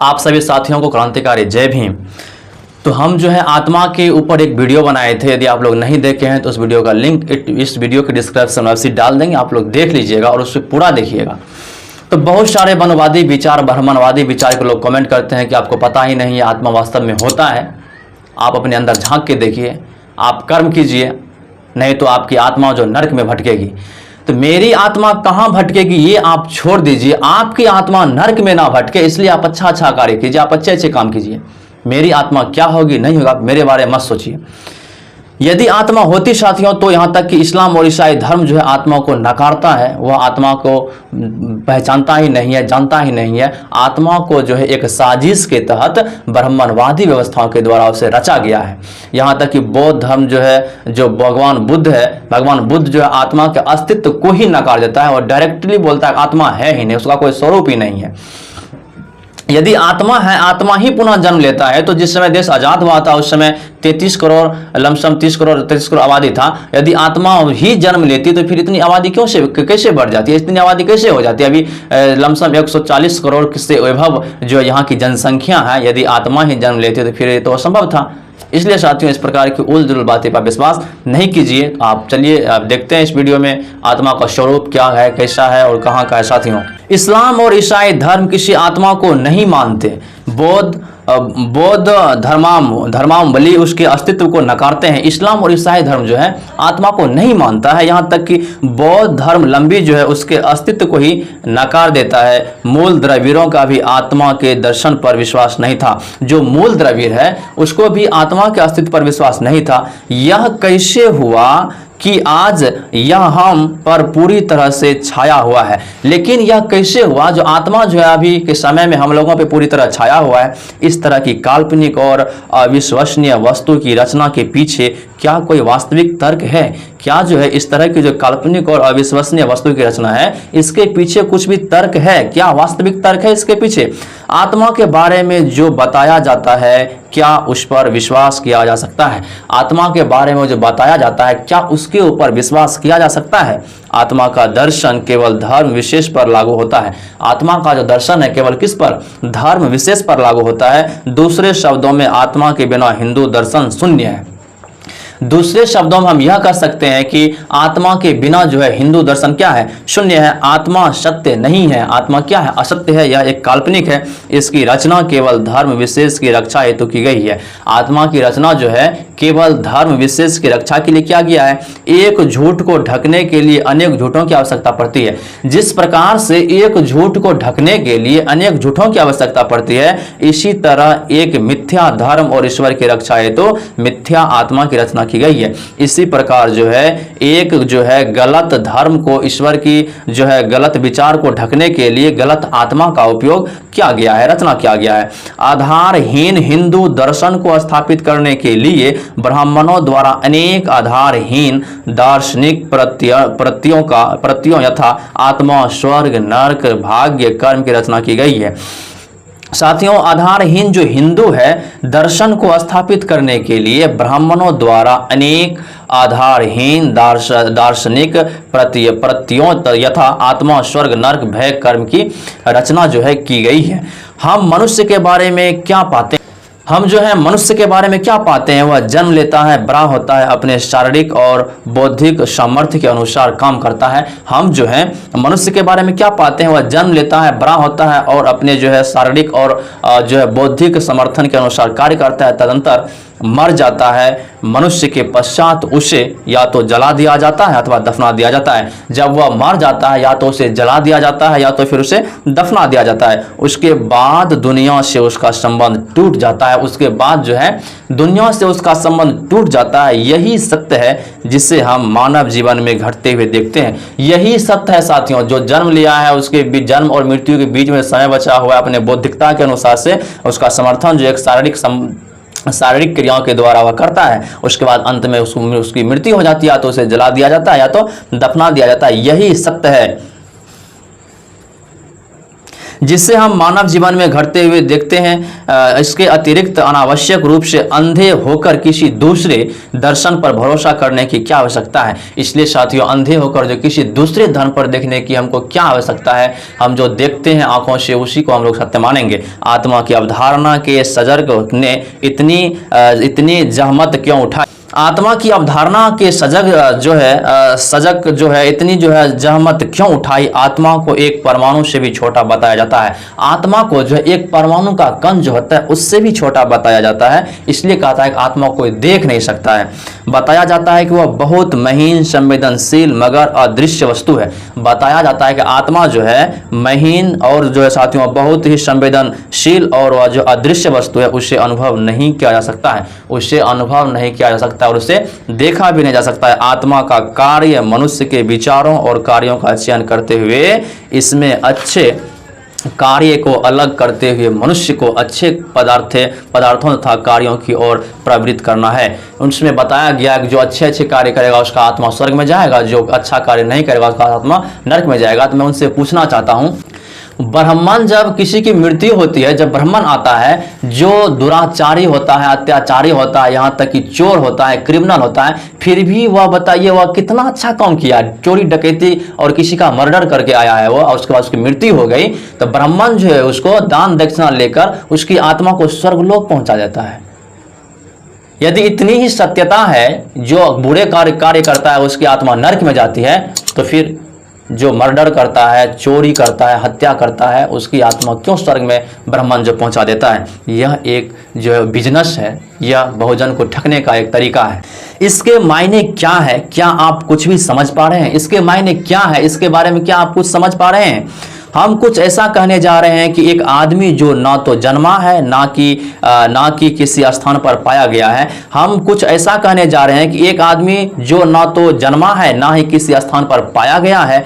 आप सभी साथियों को क्रांतिकारी जय भीम। तो हम जो है आत्मा के ऊपर एक वीडियो बनाए थे, यदि आप लोग नहीं देखे हैं तो उस वीडियो का लिंक इस वीडियो के डिस्क्रिप्शन में डाल देंगे, आप लोग देख लीजिएगा और उससे पूरा देखिएगा। तो बहुत सारे वनवादी विचार, ब्रह्मणवादी विचार के लोग कमेंट करते हैं कि आपको पता ही नहीं है आत्मा वास्तव में होता है। आप अपने अंदर झांक के देखिए, आप कर्म कीजिए, नहीं तो आपकी आत्मा जो नरक में भटकेगी। तो मेरी आत्मा कहाँ भटकेगी ये आप छोड़ दीजिए, आपकी आत्मा नरक में ना भटके इसलिए आप अच्छा कार्य कीजिए, आप अच्छे काम कीजिए। मेरी आत्मा क्या होगी नहीं होगा मेरे बारे में मत सोचिए। यदि आत्मा होती साथियों तो यहाँ तक कि इस्लाम और ईसाई धर्म जो है आत्मा को नकारता है, वह आत्मा को पहचानता ही नहीं है, जानता ही नहीं है। आत्मा को जो है एक साजिश के तहत ब्रह्मणवादी व्यवस्थाओं के द्वारा उसे रचा गया है। यहाँ तक कि बौद्ध धर्म जो है, जो भगवान बुद्ध है, भगवान बुद्ध जो है आत्मा के अस्तित्व को ही नकार देता है और डायरेक्टली बोलता है आत्मा है ही नहीं, उसका कोई स्वरूप ही नहीं है। यदि आत्मा है, आत्मा ही पुनः जन्म लेता है, तो जिस समय देश आजाद हुआ था उस समय 33 करोड़ लमसम 33 करोड़ आबादी था। यदि आत्मा ही जन्म लेती तो फिर इतनी आबादी कैसे बढ़ जाती है, इतनी आबादी कैसे हो जाती है। अभी लमसम 140 करोड़ से वैभव जो यहाँ की जनसंख्या है, यदि आत्मा ही जन्म लेती तो फिर तो असंभव था। इसलिए साथियों इस प्रकार की उल-जुल बातें पर विश्वास नहीं कीजिए। तो आप चलिए आप देखते हैं इस वीडियो में आत्मा का स्वरूप क्या है, कैसा है और कहाँ का है। साथियों इस्लाम और ईसाई धर्म किसी आत्मा को नहीं मानते। बौद्ध धर्मावलंबी उसके अस्तित्व को नकारते हैं। इस्लाम और ईसाई धर्म जो है आत्मा को नहीं मानता है, यहाँ तक कि बौद्ध धर्मावलंबी जो है उसके अस्तित्व को ही नकार देता है। मूल द्रविड़ों का भी आत्मा के दर्शन पर विश्वास नहीं था। जो मूल द्रविड़ है उसको भी आत्मा के अस्तित्व पर विश्वास नहीं था। यह कैसे हुआ कि आज यह हम पर पूरी तरह से छाया हुआ है। लेकिन यह कैसे हुआ जो आत्मा जो है अभी के समय में हम लोगों पे पूरी तरह छाया हुआ है। इस तरह की काल्पनिक और अविश्वसनीय वस्तु की रचना के पीछे क्या कोई वास्तविक तर्क है? क्या जो है इस तरह की जो काल्पनिक और अविश्वसनीय वस्तु की रचना है इसके पीछे कुछ भी तर्क है? क्या वास्तविक तर्क है इसके पीछे? आत्मा के बारे में जो बताया जाता है क्या उस पर विश्वास किया जा सकता है? आत्मा के बारे में जो बताया जाता है क्या उसके ऊपर विश्वास किया जा सकता है? आत्मा का दर्शन केवल धर्म विशेष पर लागू होता है। आत्मा का जो दर्शन है केवल किस पर? धर्म विशेष पर लागू होता है। दूसरे शब्दों में आत्मा के बिना हिंदू दर्शन शून्य है। दूसरे शब्दों में हम यह कह सकते हैं कि आत्मा के बिना जो है हिंदू दर्शन क्या है? शून्य है। आत्मा सत्य नहीं है। आत्मा क्या है? असत्य है। यह एक काल्पनिक है। इसकी रचना केवल धर्म विशेष की रक्षा हेतु की गई है। आत्मा की रचना जो है केवल धर्म विशेष की रक्षा के लिए किया गया है। एक झूठ को ढकने के लिए अनेक झूठों की आवश्यकता पड़ती है। जिस प्रकार से एक झूठ को ढकने के लिए अनेक झूठों की आवश्यकता पड़ती है, इसी तरह एक मिथ्या धर्म और ईश्वर की रक्षा हेतु मिथ्या आत्मा की रचना की गई है। इसी प्रकार जो है एक जो है गलत धर्म को, ईश्वर की जो है गलत विचार को ढकने के लिए गलत आत्मा का उपयोग किया गया है, रचना किया गया है। आधारहीन हिंदू दर्शन को स्थापित करने के लिए ब्राह्मणों द्वारा अनेक आधारहीन दार्शनिक प्रत्ययों यथा आत्मा, स्वर्ग, नरक, भाग्य, कर्म की रचना की गई है। साथियों आधारहीन जो हिंदू है दर्शन को स्थापित करने के लिए ब्राह्मणों द्वारा अनेक आधारहीन दार्शनिक प्रत्ययों यथा आत्मा, स्वर्ग, नरक, भय, कर्म की रचना जो है की गई है। हम मनुष्य के बारे में क्या पाते हैं? हम जो है मनुष्य के बारे में क्या पाते हैं? वह जन्म लेता है, बड़ा होता है, अपने शारीरिक और बौद्धिक सामर्थ्य के अनुसार काम करता है। हम जो है मनुष्य के बारे में क्या पाते हैं? वह जन्म लेता है, बड़ा होता है और अपने जो है शारीरिक और जो है बौद्धिक समर्थन के अनुसार कार्य करता है, तदंतर मर जाता है। मनुष्य के पश्चात उसे या तो जला दिया जाता है अथवा दफना दिया जाता है। जब वह मर जाता है या तो उसे जला दिया जाता है या तो फिर उसे दफना दिया जाता है। उसके बाद दुनिया से उसका संबंध टूट जाता है। उसके बाद जो है दुनिया से उसका संबंध टूट जाता है। यही सत्य है जिसे हम मानव जीवन में घटते हुए देखते हैं। यही सत्य है साथियों। जो जन्म लिया है उसके जन्म और मृत्यु के बीच में समय बचा हुआ है, अपने बौद्धिकता के अनुसार से उसका समर्थन जो एक शारीरिक क्रियाओं के द्वारा वह करता है। उसके बाद अंत में उसकी मृत्यु हो जाती है, या तो उसे जला दिया जाता है या तो दफना दिया जाता है। यही सत्य है। जिससे हम मानव जीवन में घटते हुए देखते हैं। इसके अतिरिक्त अनावश्यक रूप से अंधे होकर किसी दूसरे दर्शन पर भरोसा करने की क्या आवश्यकता है। इसलिए साथियों, अंधे होकर जो किसी दूसरे धर्म पर देखने की हमको क्या आवश्यकता है। हम जो देखते हैं आंखों से उसी को हम लोग सत्य मानेंगे। आत्मा की अवधारणा के सजग ने इतनी जहमत क्यों उठाई। आत्मा की अवधारणा के सजग जो है इतनी जहमत क्यों उठाई। आत्मा को एक परमाणु से भी छोटा बताया जाता है। आत्मा को जो है एक परमाणु का कण जो होता है उससे भी छोटा बताया जाता है। इसलिए कहता है कि आत्मा कोई देख नहीं सकता है। बताया जाता है कि वह बहुत महीन, संवेदनशील मगर अदृश्य वस्तु है। बताया जाता है कि आत्मा जो है महीन और जो है साथियों बहुत ही संवेदनशील और वह जो अदृश्य वस्तु है उसे अनुभव नहीं किया जा सकता है। उसे अनुभव नहीं किया जा सकता और उसे देखा भी नहीं जा सकता है। आत्मा का कार्य मनुष्य के विचारों और कार्यों का चयन करते हुए इसमें अच्छे कार्य को अलग करते हुए मनुष्य को अच्छे पदार्थों तथा कार्यों की ओर प्रवृत्त करना है। उसमें बताया गया कि जो अच्छे कार्य करेगा उसका आत्मा स्वर्ग में जाएगा, जो अच्छा कार्य नहीं करेगा उसका आत्मा नरक में जाएगा। तो मैं उनसे पूछना चाहता हूँ, ब्राह्मण जब किसी की मृत्यु होती है, जब ब्राह्मण आता है, जो दुराचारी होता है, अत्याचारी होता है, यहाँ तक कि चोर होता है, क्रिमिनल होता है, फिर भी वह बताइए वह कितना अच्छा काम किया, चोरी डकैती और किसी का मर्डर करके आया है वो, और उसके बाद उसकी मृत्यु हो गई, तो ब्राह्मण जो है उसको दान दक्षिणा लेकर उसकी आत्मा को स्वर्गलोक पहुंचा देता है। यदि इतनी ही सत्यता है, जो बुरे कार्य करता है उसकी आत्मा नरक में जाती है, तो फिर जो मर्डर करता है, चोरी करता है, हत्या करता है, उसकी आत्मा क्यों स्वर्ग में ब्राह्मण जो पहुंचा देता है। यह एक जो बिजनेस है, यह बहुजन को ठगने का एक तरीका है। इसके मायने क्या है, क्या आप कुछ भी समझ पा रहे हैं? इसके मायने क्या है, इसके बारे में क्या आप कुछ समझ पा रहे हैं? हम कुछ ऐसा कहने जा रहे हैं कि एक आदमी जो ना तो जन्मा है ना कि किसी स्थान पर पाया गया है। हम कुछ ऐसा कहने जा रहे हैं कि एक आदमी जो ना तो जन्मा है ना ही किसी स्थान पर पाया गया है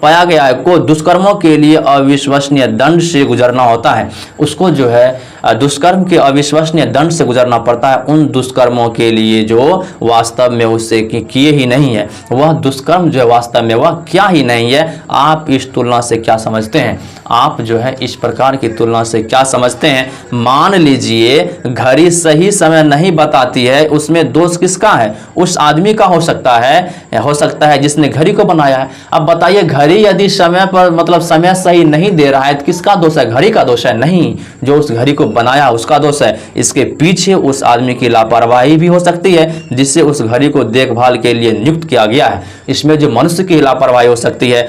को दुष्कर्मों के लिए अविश्वसनीय दंड से गुजरना होता है। उसको जो है दुष्कर्म के अविश्वसनीय दंड से गुजरना पड़ता है, उन दुष्कर्मों के लिए जो वास्तव में उससे किए ही नहीं है। वह दुष्कर्म जो है वास्तव में वह क्या ही नहीं है। आप इस तुलना से क्या समझते हैं? आप जो है इस प्रकार की तुलना से क्या समझते हैं? मान लीजिए घड़ी सही समय नहीं बताती है, उसमें दोष किसका है? उस आदमी का हो सकता है जिसने घड़ी को बनाया है। अब बताइए, घड़ी यदि समय पर मतलब समय सही नहीं दे रहा है तो किसका दोष है? घड़ी का दोष है? नहीं, जो उस घड़ी को बनाया उसका दोष है। इसके पीछे उस आदमी की लापरवाही भी हो सकती है जिससे उस घड़ी को देखभाल के लिए नियुक्त किया गया है। इसमें जो मनुष्य की लापरवाही हो सकती है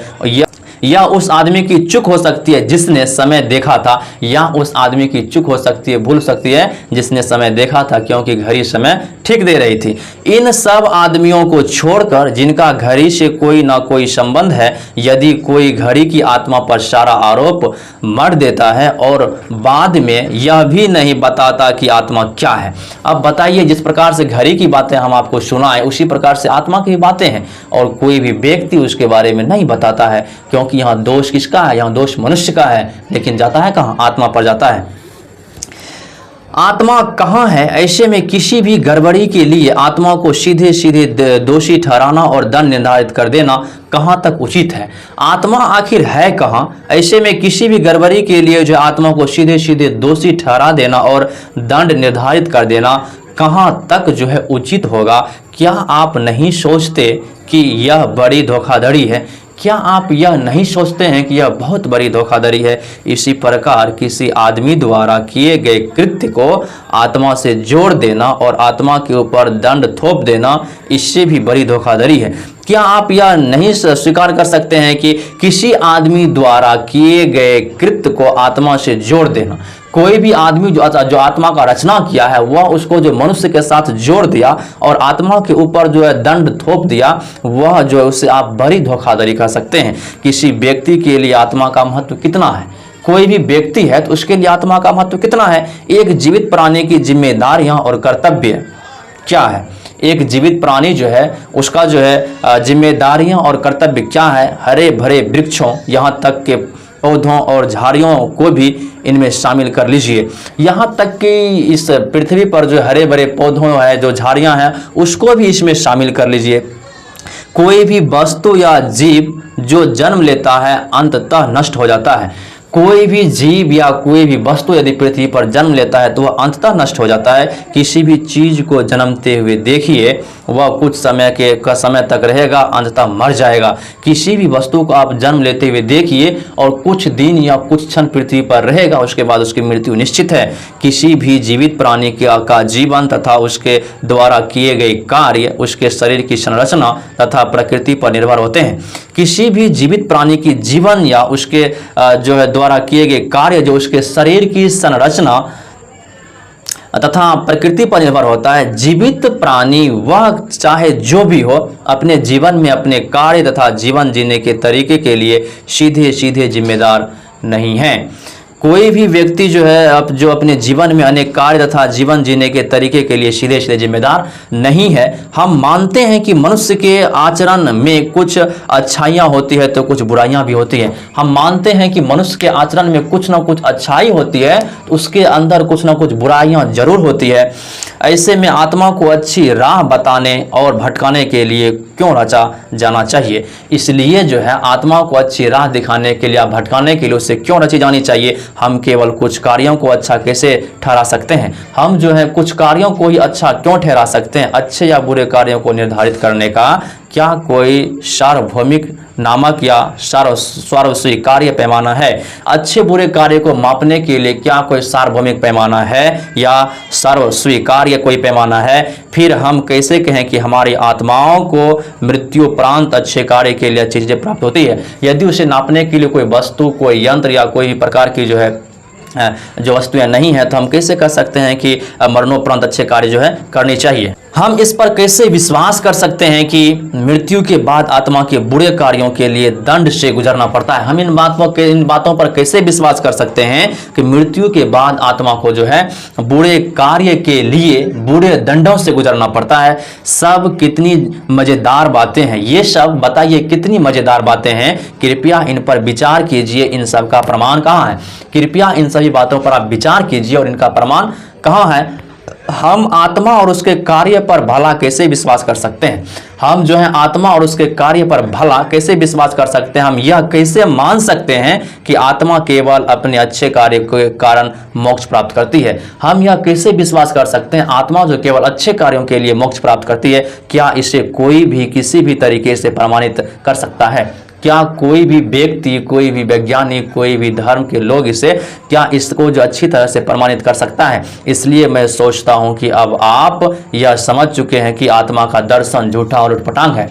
या उस आदमी की चूक हो सकती है जिसने समय देखा था, या उस आदमी की चूक हो सकती है, भूल सकती है जिसने समय देखा था, क्योंकि घड़ी समय ठीक दे रही थी। इन सब आदमियों को छोड़कर जिनका घड़ी से कोई ना कोई संबंध है, यदि कोई घड़ी की आत्मा पर सारा आरोप मढ़ देता है और बाद में यह भी नहीं बताता कि आत्मा क्या है। अब बताइए, जिस प्रकार से घड़ी की बातें हम आपको सुनाएं उसी प्रकार से आत्मा की बातें हैं, और कोई भी व्यक्ति उसके बारे में नहीं बताता है, क्योंकि यहाँ दोष किसका है? यहाँ दोष मनुष्य का है, लेकिन जाता है कहाँ? आत्मा पर जाता है। आत्मा कहाँ है? ऐसे में किसी भी गड़बड़ी के लिए आत्मा को सीधे सीधे दोषी ठहराना और दंड निर्धारित कर देना कहाँ तक उचित है? आत्मा आखिर है कहाँ? ऐसे में किसी भी गड़बड़ी के लिए जो आत्मा को सीधे सीधे दोषी ठहरा देना और दंड निर्धारित कर देना कहाँ तक जो है उचित होगा? क्या आप नहीं सोचते कि यह बड़ी धोखाधड़ी है? क्या आप यह नहीं सोचते हैं कि यह बहुत बड़ी धोखाधड़ी है? इसी प्रकार किसी आदमी द्वारा किए गए कृत्य को आत्मा से जोड़ देना और आत्मा के ऊपर दंड थोप देना, इससे भी बड़ी धोखाधड़ी है। क्या आप यह नहीं स्वीकार कर सकते हैं कि किसी आदमी द्वारा किए गए कृत्य को आत्मा से जोड़ देना, कोई भी आदमी जो आत्मा का रचना किया है वह उसको जो मनुष्य के साथ जोड़ दिया और आत्मा के ऊपर जो है दंड थोप दिया, वह जो है उससे आप बड़ी धोखाधड़ी कर सकते हैं। किसी व्यक्ति के लिए आत्मा का महत्व कितना है? कोई भी व्यक्ति है तो उसके लिए आत्मा का महत्व कितना है? एक जीवित प्राणी की जिम्मेदारियां और कर्तव्य क्या है? एक जीवित प्राणी जो है उसका जो है जिम्मेदारियां और कर्तव्य क्या है? हरे भरे वृक्षों, यहाँ तक के पौधों और झाड़ियों को भी इनमें शामिल कर लीजिए। यहाँ तक कि इस पृथ्वी पर जो हरे भरे पौधों है, जो झाड़ियाँ हैं, उसको भी इसमें शामिल कर लीजिए। कोई भी वस्तु या जीव जो जन्म लेता है अंततः नष्ट हो जाता है। कोई भी जीव या कोई भी वस्तु यदि पृथ्वी पर जन्म लेता है तो वह अंततः नष्ट हो जाता है। किसी भी चीज को जन्मते हुए देखिए, वह कुछ समय तक रहेगा, अंततः मर जाएगा। किसी भी वस्तु को आप जन्म लेते हुए देखिए और कुछ दिन या कुछ क्षण पृथ्वी पर रहेगा, उसके बाद उसकी मृत्यु निश्चित है। किसी भी जीवित प्राणी का जीवन तथा उसके द्वारा किए गए कार्य उसके शरीर की संरचना तथा प्रकृति पर निर्भर होते हैं। किसी भी जीवित प्राणी की जीवन या उसके जो है द्वारा किए गए कार्य जो उसके शरीर की संरचना तथा प्रकृति पर निर्भर होता है। जीवित प्राणी वह चाहे जो भी हो अपने जीवन में अपने कार्य तथा जीवन जीने के तरीके के लिए सीधे सीधे जिम्मेदार नहीं है। कोई भी व्यक्ति जो है जो अपने जीवन में अनेक कार्य तथा जीवन जीने के तरीके के लिए सीधे सीधे जिम्मेदार नहीं है। हम मानते हैं कि मनुष्य के आचरण में कुछ अच्छाइयाँ होती है तो कुछ बुराइयाँ भी होती हैं। हम मानते हैं कि मनुष्य के आचरण में कुछ ना कुछ अच्छाई होती है तो उसके अंदर कुछ ना कुछ बुराइयाँ जरूर होती है। ऐसे में आत्मा को अच्छी राह बताने और भटकाने के लिए क्यों रचा जाना चाहिए। इसलिए जो है आत्मा को अच्छी राह दिखाने के लिए या भटकाने के लिए उसे क्यों रची जानी चाहिए। हम केवल कुछ कार्यों को अच्छा कैसे ठहरा सकते हैं, हम जो है कुछ कार्यों को ही अच्छा क्यों ठहरा सकते हैं। अच्छे या बुरे कार्यों को निर्धारित करने का क्या कोई सार्वभौमिक नामक या सर्वस्वीकार्य पैमाना है। अच्छे बुरे कार्य को मापने के लिए क्या कोई सार्वभौमिक पैमाना है या सर्वस्वीकार्य कोई पैमाना है। फिर हम कैसे कहें कि हमारी आत्माओं को मृत्युपरांत अच्छे कार्य के लिए अच्छी चीजें प्राप्त होती है। यदि उसे नापने के लिए कोई वस्तु, कोई यंत्र या कोई प्रकार की जो है जो वस्तुएं नहीं है तो हम कैसे कह सकते हैं कि मरणोपरांत अच्छे कार्य जो है करनी चाहिए। हम इस पर कैसे विश्वास कर सकते हैं कि मृत्यु के बाद आत्मा के बुरे कार्यों के लिए दंड से गुजरना पड़ता है। हम इन बातों पर कैसे विश्वास कर सकते हैं कि मृत्यु के बाद आत्मा को जो है बुरे कार्य के लिए बुरे दंडों से गुजरना पड़ता है। सब कितनी मजेदार बातें हैं, ये सब बताइए कितनी मजेदार बातें हैं। कृपया इन पर विचार कीजिए। इन सब का प्रमाण कहाँ है? कृपया इन सभी बातों पर आप विचार कीजिए और इनका प्रमाण कहाँ है। हम आत्मा और उसके कार्य पर भला कैसे विश्वास कर सकते हैं? हम जो है आत्मा और उसके कार्य पर भला कैसे विश्वास कर सकते हैं? हम यह कैसे मान सकते हैं कि आत्मा केवल अपने अच्छे कार्य के कारण मोक्ष प्राप्त करती है? हम यह कैसे विश्वास कर सकते हैं आत्मा जो केवल अच्छे कार्यों के लिए मोक्ष प्राप्त करती है? क्या इसे कोई भी किसी भी तरीके से प्रमाणित कर सकता है? क्या कोई भी व्यक्ति, कोई भी वैज्ञानिक, कोई भी धर्म के लोग क्या इसको जो अच्छी तरह से प्रमाणित कर सकता है? इसलिए मैं सोचता हूं कि अब आप यह समझ चुके हैं कि आत्मा का दर्शन झूठा और उटपटांग है।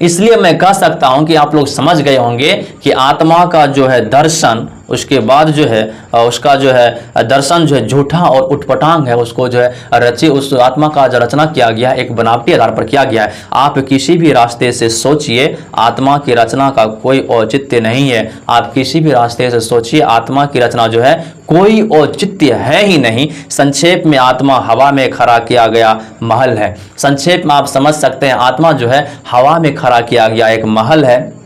इसलिए मैं कह सकता हूं कि आप लोग समझ गए होंगे कि आत्मा का जो है दर्शन, उसके बाद जो है उसका जो है दर्शन जो है झूठा और उटपटांग है। उसको जो है उस आत्मा का जो रचना किया गया है एक बनावटी आधार पर किया गया है। आप किसी भी रास्ते से सोचिए, आत्मा की रचना का कोई औचित्य नहीं है। आप किसी भी रास्ते से सोचिए, आत्मा की रचना जो है कोई औचित्य है ही नहीं। संक्षेप में आत्मा हवा में खड़ा किया गया महल है। संक्षेप में आप समझ सकते हैं आत्मा जो है हवा में खड़ा किया गया एक महल है।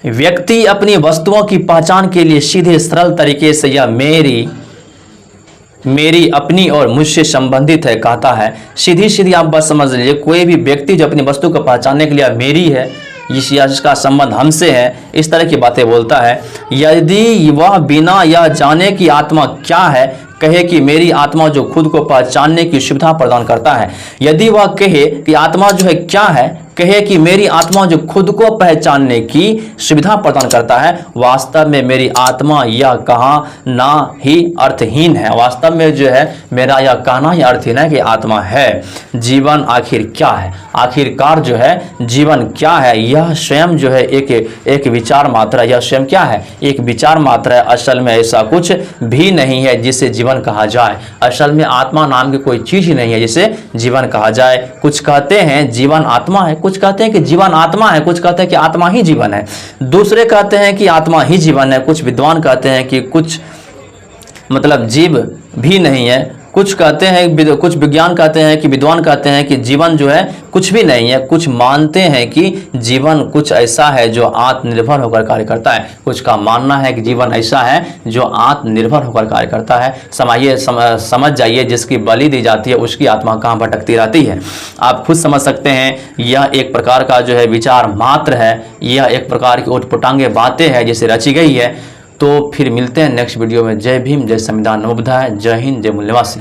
व्यक्ति अपनी वस्तुओं की पहचान के लिए सीधे सरल तरीके से यह मेरी अपनी और मुझसे संबंधित है कहता है। सीधी सीधी आप बात समझ लीजिए, कोई भी व्यक्ति जो अपनी वस्तु को पहचानने के लिए मेरी है, इसका संबंध हमसे है, इस तरह की बातें बोलता है। यदि वह बिना यह जाने कि आत्मा क्या है कहे कि मेरी आत्मा जो खुद को पहचानने की सुविधा प्रदान करता है, यदि वह कहे कि आत्मा जो है क्या है, कहे कि मेरी आत्मा जो खुद को पहचानने की सुविधा प्रदान करता है, वास्तव में मेरी आत्मा यह कहना ही अर्थहीन है। वास्तव में जो है मेरा यह कहना ही अर्थहीन है कि आत्मा है। जीवन आखिर क्या है? आखिरकार जो है जीवन क्या है? यह स्वयं जो है एक विचार मात्र है। यह स्वयं क्या है? एक विचार मात्र है। असल में ऐसा कुछ भी नहीं है जिसे जीवन कहा जाए। असल में आत्मा नाम की कोई चीज ही नहीं है जिसे जीवन कहा जाए। कुछ कहते हैं जीवन आत्मा है, कुछ कहते हैं कि जीवन आत्मा है, कुछ कहते हैं कि आत्मा ही जीवन है, दूसरे कहते हैं कि आत्मा ही जीवन है। कुछ विद्वान कहते हैं कि कुछ मतलब जीव भी नहीं है, कुछ कहते हैं, कुछ विज्ञान कहते हैं कि विद्वान कहते हैं कि जीवन जो है कुछ भी नहीं है, कुछ मानते हैं कि जीवन कुछ ऐसा है जो आत्मनिर्भर होकर कार्य करता है। कुछ का मानना है कि जीवन ऐसा है जो आत्मनिर्भर होकर कार्य करता है। समझ जाइए, जिसकी बलि दी जाती है उसकी आत्मा कहाँ भटकती रहती है। आप खुद समझ सकते हैं, यह एक प्रकार का जो है विचार मात्र है, यह एक प्रकार की उटपटांगे बातें हैं जिसे रची गई है। तो फिर मिलते हैं नेक्स्ट वीडियो में। जय भीम, जय संविधान, नमो बुद्धाय, जय हिंद, जय मूल्यवासी।